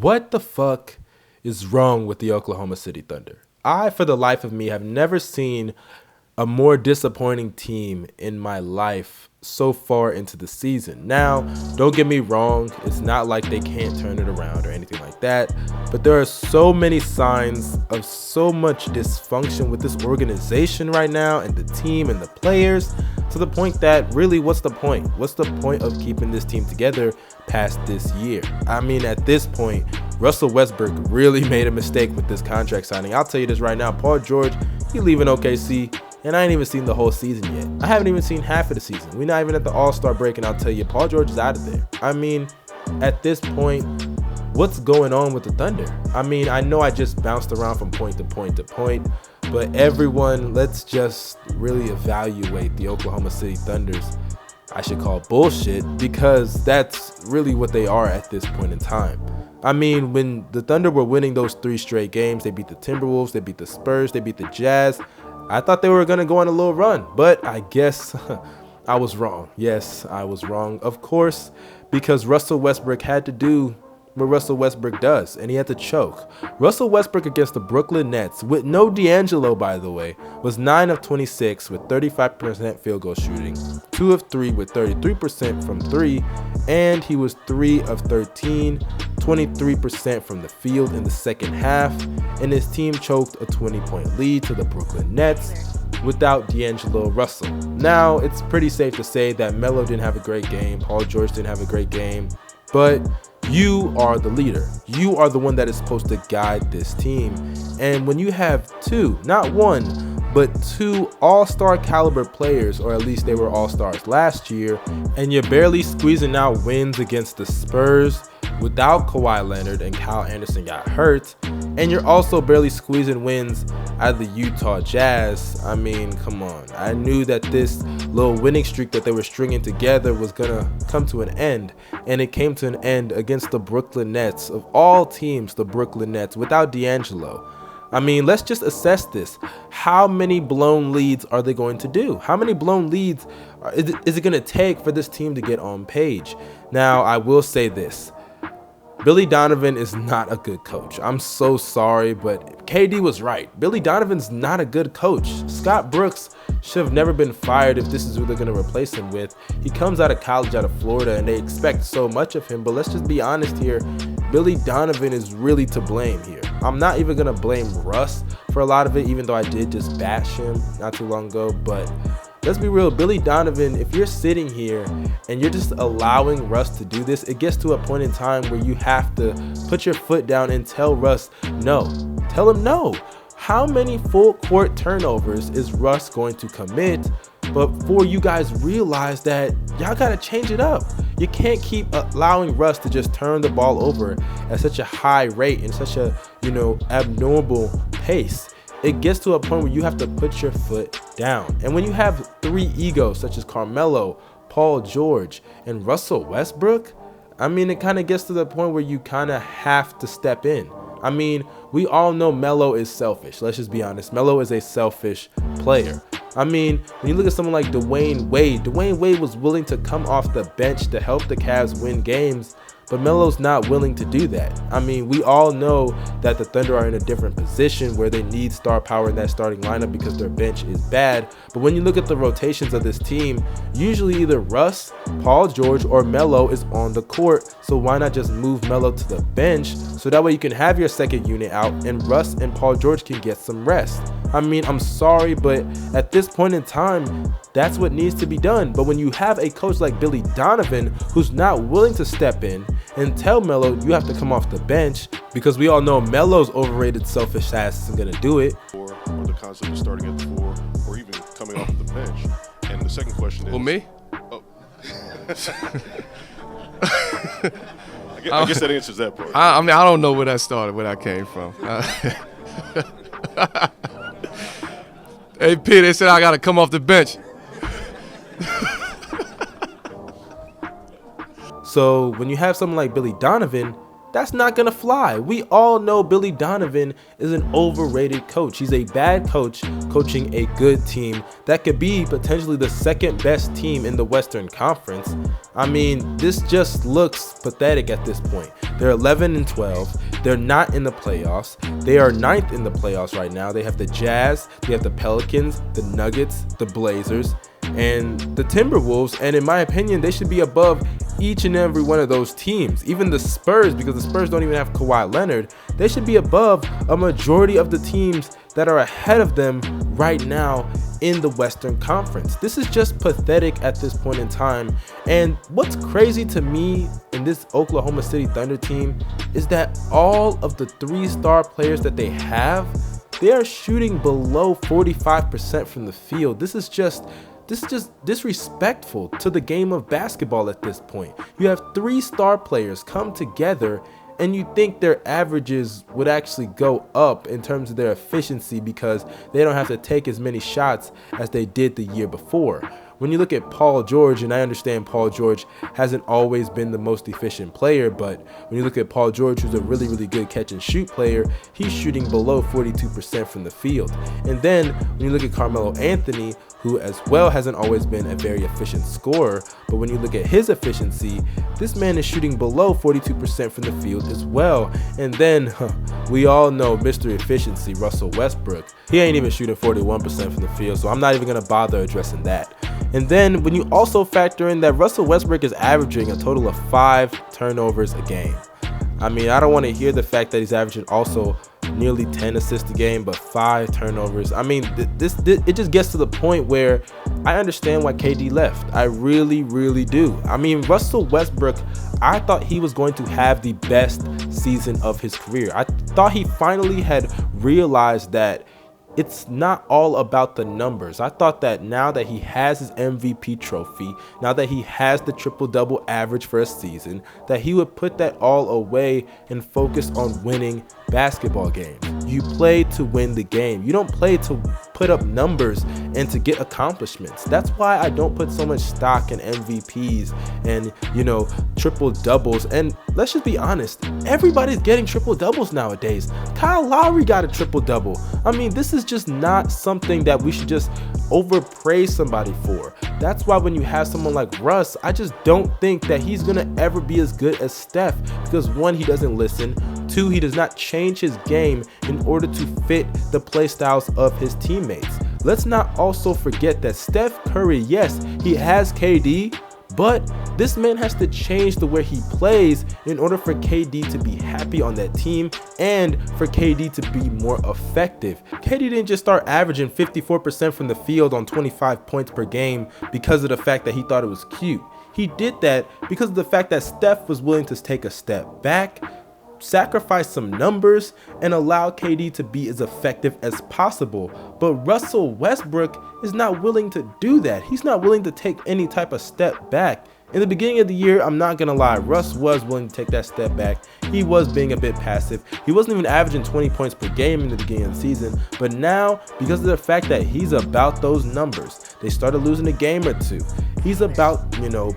What the fuck is wrong with the Oklahoma City Thunder? I, for the life of me, have never seen a more disappointing team in my life so far into the season. Now, don't get me wrong, it's not like they can't turn it around or anything like that, but there are so many signs of so much dysfunction with this organization right now and the team and the players, to the point that really, what's the point? What's the point of keeping this team together past this year? I mean, at this point, Russell Westbrook really made a mistake with this contract signing. I'll tell you this right now, Paul George, he's leaving OKC. And I ain't even seen the whole season yet. I haven't even seen half of the season. We're not even at the All-Star break, and I'll tell you, Paul George is out of there. I mean, at this point, what's going on with the Thunder? I mean, I know I just bounced around from point to point to point, but everyone, let's just really evaluate the Oklahoma City Thunders. I should call bullshit, because that's really what they are at this point in time. I mean, when the Thunder were winning those 3 straight games, they beat the Timberwolves, they beat the Spurs, they beat the Jazz. I thought they were going to go on a little run, but I guess I was wrong. Yes, I was wrong, of course, because Russell Westbrook had to do what Russell Westbrook does, and he had to choke. Russell Westbrook against the Brooklyn Nets, with no D'Angelo, by the way, was 9 of 26 with 35% field goal shooting, 2 of 3 with 33% from 3, and he was 3 of 13, 23% from the field in the second half, and his team choked a 20-point lead to the Brooklyn Nets without D'Angelo Russell. Now, it's pretty safe to say that Melo didn't have a great game, Paul George didn't have a great game, but you are the leader. You are the one that is supposed to guide this team. And when you have 2, not 1, but 2 all-star caliber players, or at least they were all-stars last year, and you're barely squeezing out wins against the Spurs without Kawhi Leonard and Kyle Anderson got hurt, and you're also barely squeezing wins out of the Utah Jazz. I mean, come on. I knew that this little winning streak that they were stringing together was gonna come to an end, and it came to an end against the Brooklyn Nets. Of all teams, the Brooklyn Nets, without D'Angelo. I mean, let's just assess this. How many blown leads are they going to do? How many blown leads is it going to take for this team to get on page? Now, I will say this. Billy Donovan is not a good coach. I'm so sorry, but KD was right. Billy Donovan's not a good coach. Scott Brooks should have never been fired if this is who they're going to replace him with. He comes out of college out of Florida, and they expect so much of him, but let's just be honest here. Billy Donovan is really to blame here. I'm not even going to blame Russ for a lot of it, even though I did just bash him not too long ago, but let's be real, Billy Donovan, if you're sitting here and you're just allowing Russ to do this, it gets to a point in time where you have to put your foot down and tell Russ no. Tell him no. How many full court turnovers is Russ going to commit before you guys realize that y'all got to change it up? You can't keep allowing Russ to just turn the ball over at such a high rate and such a, abnormal pace. It gets to a point where you have to put your foot down. And when you have 3 egos such as Carmelo, Paul George, and Russell Westbrook, I mean, it kind of gets to the point where you kind of have to step in. I mean, we all know Melo is selfish. Let's just be honest. Melo is a selfish player. I mean, when you look at someone like Dwayne Wade was willing to come off the bench to help the Cavs win games, but Melo's not willing to do that. I mean, we all know that the Thunder are in a different position where they need star power in that starting lineup because their bench is bad. But when you look at the rotations of this team, usually either Russ, Paul George, or Melo is on the court. So why not just move Melo to the bench so that way you can have your second unit out and Russ and Paul George can get some rest? I mean, I'm sorry, but at this point in time, that's what needs to be done. But when you have a coach like Billy Donovan who's not willing to step in and tell Melo you have to come off the bench, because we all know Melo's overrated selfish ass isn't going to do it. Or the concept of starting at the 4 or even coming off the bench. And the second question is... Well, me? Oh. I guess that answers that part. I mean, I don't know where that started, where that came from. Hey, P, they said I got to come off the bench. So when you have someone like Billy Donovan, That's not going to fly. We all know Billy Donovan is an overrated coach. He's a bad coach coaching a good team that could be potentially the second best team in the Western Conference. I mean, this just looks pathetic at this point. They're 11-12. They're not in the playoffs. They are 9th in the playoffs right now. They have the Jazz, they have the Pelicans, the Nuggets, the Blazers, and the Timberwolves. And in my opinion, they should be above each and every one of those teams. Even the Spurs, because the Spurs don't even have Kawhi Leonard, they should be above a majority of the teams that are ahead of them right now in the Western Conference. This is just pathetic at this point in time. And what's crazy to me in this Oklahoma City Thunder team is that all of the 3-star players that they have, they are shooting below 45% from the field. This is just disrespectful to the game of basketball at this point. You have 3-star players come together and you think their averages would actually go up in terms of their efficiency because they don't have to take as many shots as they did the year before. When you look at Paul George, and I understand Paul George hasn't always been the most efficient player, but when you look at Paul George, who's a really, really good catch and shoot player, he's shooting below 42% from the field. And then when you look at Carmelo Anthony, who as well hasn't always been a very efficient scorer, but when you look at his efficiency, this man is shooting below 42% from the field as well. And then we all know Mr. Efficiency, Russell Westbrook. He ain't even shooting 41% from the field, so I'm not even going to bother addressing that. And then when you also factor in that Russell Westbrook is averaging a total of 5 turnovers a game. I mean, I don't want to hear the fact that he's averaging also nearly 10 assists a game, but 5 turnovers. I mean, it just gets to the point where I understand why KD left. I really, really do. I mean, Russell Westbrook, I thought he was going to have the best season of his career. I thought he finally had realized that it's not all about the numbers. I thought that now that he has his MVP trophy, now that he has the triple-double average for a season, that he would put that all away and focus on winning basketball games. You play to win the game. You don't play to put up numbers and to get accomplishments. That's why I don't put so much stock in MVPs and, triple doubles. And let's just be honest, everybody's getting triple doubles nowadays. Kyle Lowry got a triple double. I mean, this is just not something that we should just overpraise somebody for. That's why when you have someone like Russ, I just don't think that he's gonna ever be as good as Steph, because 1, he doesn't listen. 2, he does not change his game in order to fit the play styles of his teammates. Let's not also forget that Steph Curry, yes, he has KD, but this man has to change the way he plays in order for KD to be happy on that team and for KD to be more effective. KD didn't just start averaging 54% from the field on 25 points per game because of the fact that he thought it was cute. He did that because of the fact that Steph was willing to take a step back, sacrifice some numbers, and allow KD to be as effective as possible. But Russell Westbrook is not willing to do that. He's not willing to take any type of step back. In the beginning of the year, I'm not going to lie, Russ was willing to take that step back. He was being a bit passive. He wasn't even averaging 20 points per game in the beginning of the season. But now, because of the fact that he's about those numbers, they started losing a game or two. He's about,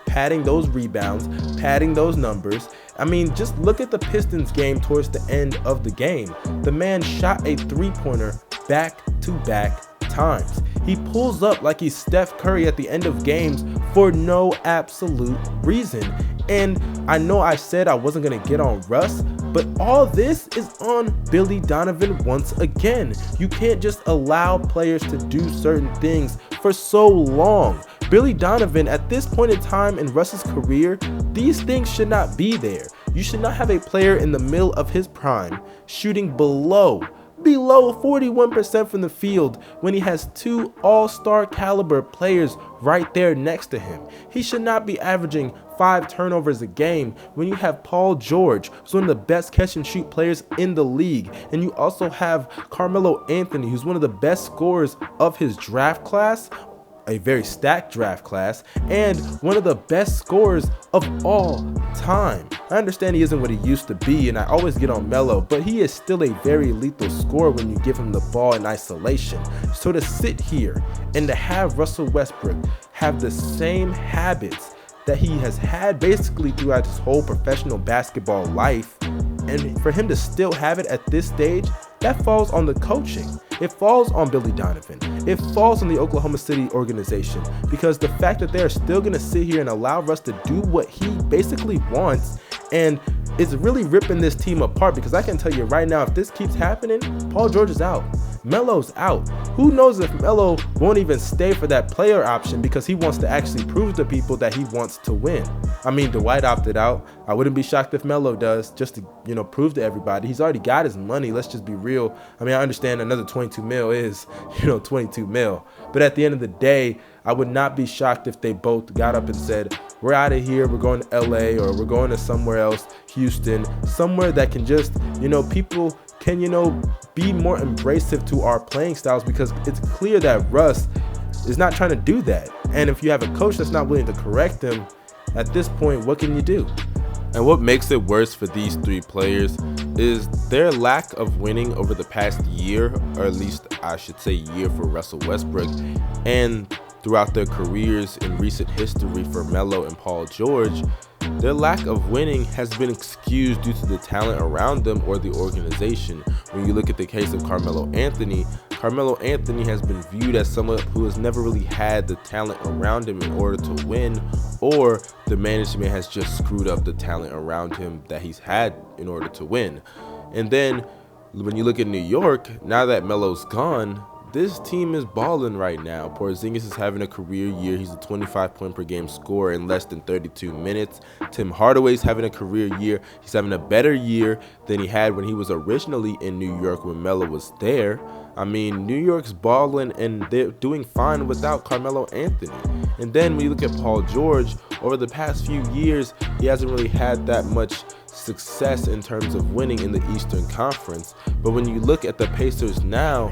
padding those rebounds, padding those numbers. I mean, just look at the Pistons game towards the end of the game. The man shot a 3-pointer back-to-back times. He pulls up like he's Steph Curry at the end of games for no absolute reason. And I know I said I wasn't going to get on Russ, but all this is on Billy Donovan once again. You can't just allow players to do certain things for so long. Billy Donovan, at this point in time in Russ's career, these things should not be there. You should not have a player in the middle of his prime shooting below 41% from the field when he has 2 all-star caliber players right there next to him. He should not be averaging 5 turnovers a game when you have Paul George, who's one of the best catch and shoot players in the league, and you also have Carmelo Anthony, who's one of the best scorers of his draft class, a very stacked draft class, and one of the best scorers of all time. I understand he isn't what he used to be, and I always get on Melo, but he is still a very lethal scorer when you give him the ball in isolation. So to sit here and to have Russell Westbrook have the same habits that he has had basically throughout his whole professional basketball life, And for him to still have it at this stage, that falls on the coaching. It falls on Billy Donovan. It falls on the Oklahoma City organization, because the fact that they're still going to sit here and allow Russ to do what he basically wants and is really ripping this team apart. Because I can tell you right now, if this keeps happening, Paul George is out. Melo's out. Who knows if Melo won't even stay for that player option because he wants to actually prove to people that he wants to win. I mean, Dwight opted out. I wouldn't be shocked if Melo does, just to, prove to everybody. He's already got his money. Let's just be real. I mean, I understand another 22 mil is, 22 mil. But at the end of the day, I would not be shocked if they both got up and said, we're out of here, we're going to LA, or we're going to somewhere else, Houston, somewhere that can just, people can, be more embracive to our playing styles, because it's clear that Russ is not trying to do that. And if you have a coach that's not willing to correct him, at this point, what can you do? And what makes it worse for these three players is their lack of winning over the past year, or at least I should say year for Russell Westbrook, and throughout their careers in recent history for Melo and Paul George. Their lack of winning has been excused due to the talent around them or the organization. When you look at the case of Carmelo Anthony has been viewed as someone who has never really had the talent around him in order to win, or the management has just screwed up the talent around him that he's had in order to win. And then when you look at New York, now that Melo's gone, this team is balling right now. Porzingis is having a career year. He's a 25-point per game scorer in less than 32 minutes. Tim Hardaway's having a career year. He's having a better year than he had when he was originally in New York when Melo was there. I mean, New York's balling, and they're doing fine without Carmelo Anthony. And then when you look at Paul George, over the past few years, he hasn't really had that much success in terms of winning in the Eastern Conference. But when you look at the Pacers now,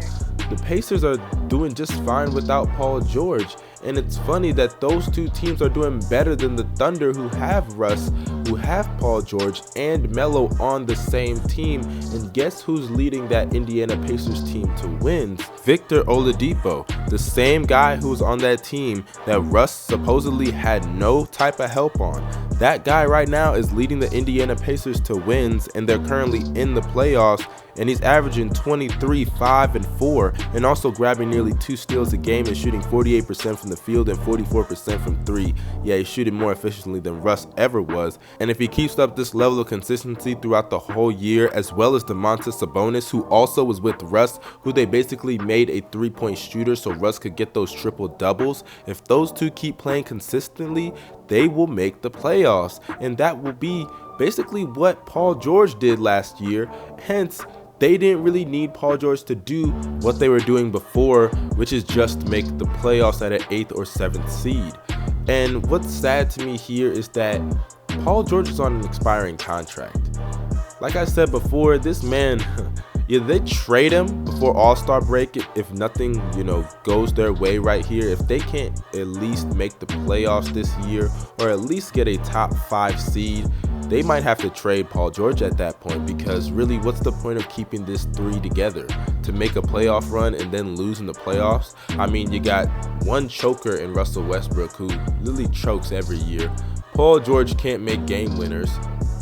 the Pacers are doing just fine without Paul George. And it's funny that those two teams are doing better than the Thunder, who have Russ, who have Paul George and Melo on the same team. And guess who's leading that Indiana Pacers team to wins? Victor Oladipo, the same guy who's on that team that Russ supposedly had no type of help on. That guy right now is leading the Indiana Pacers to wins, and they're currently in the playoffs. And he's averaging 23, 5, and 4, and also grabbing nearly 2 steals a game and shooting 48% from the field and 44% from 3. Yeah, he's shooting more efficiently than Russ ever was. And if he keeps up this level of consistency throughout the whole year, as well as Domantas Sabonis, who also was with Russ, who they basically made a 3-point shooter so Russ could get those triple doubles. If those two keep playing consistently, they will make the playoffs. And that will be basically what Paul George did last year. Hence, they didn't really need Paul George to do what they were doing before, which is just make the playoffs at an 8th or 7th seed. And what's sad to me here is that Paul George is on an expiring contract. Like I said before, this man, either they trade him before All-Star break if nothing, goes their way right here. If they can't at least make the playoffs this year, or at least get a top 5 seed, they might have to trade Paul George at that point, because really, what's the point of keeping this three together? To make a playoff run and then lose in the playoffs? I mean, you got one choker in Russell Westbrook, who literally chokes every year. Paul George can't make game winners.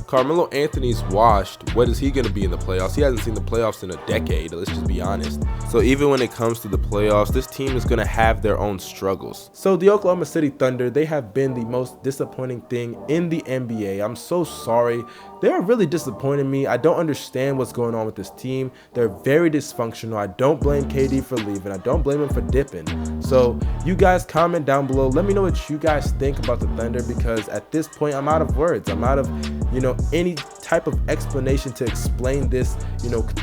Carmelo Anthony's washed. What is he going to be in the playoffs? He hasn't seen the playoffs in a decade, let's just be honest. So even when it comes to the playoffs, this team is going to have their own struggles. So the Oklahoma City Thunder, they have been the most disappointing thing in the NBA. I'm so sorry. They're really disappointing me. I don't understand what's going on with this team. They're very dysfunctional. I don't blame KD for leaving. I don't blame him for dipping. So you guys comment down below. Let me know what you guys think about the Thunder, because at this point, I'm out of words. I'm out of, any type of explanation to explain this,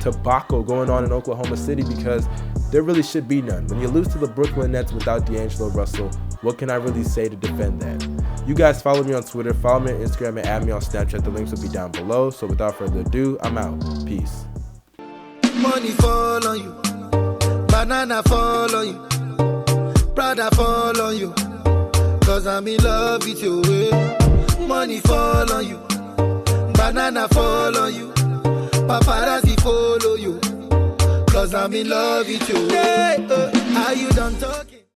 debacle going on in Oklahoma City, because there really should be none. When you lose to the Brooklyn Nets without D'Angelo Russell, what can I really say to defend that? You guys follow me on Twitter, follow me on Instagram, and add me on Snapchat. The links will be down below. So without further ado, I'm out. Peace. Money fall on you, banana fall on you, Prada fall on you, cause I'm in love with you. Money fall on you, banana fall on you, paparazzi follow you, cause I'm in love with you. Are you done talking?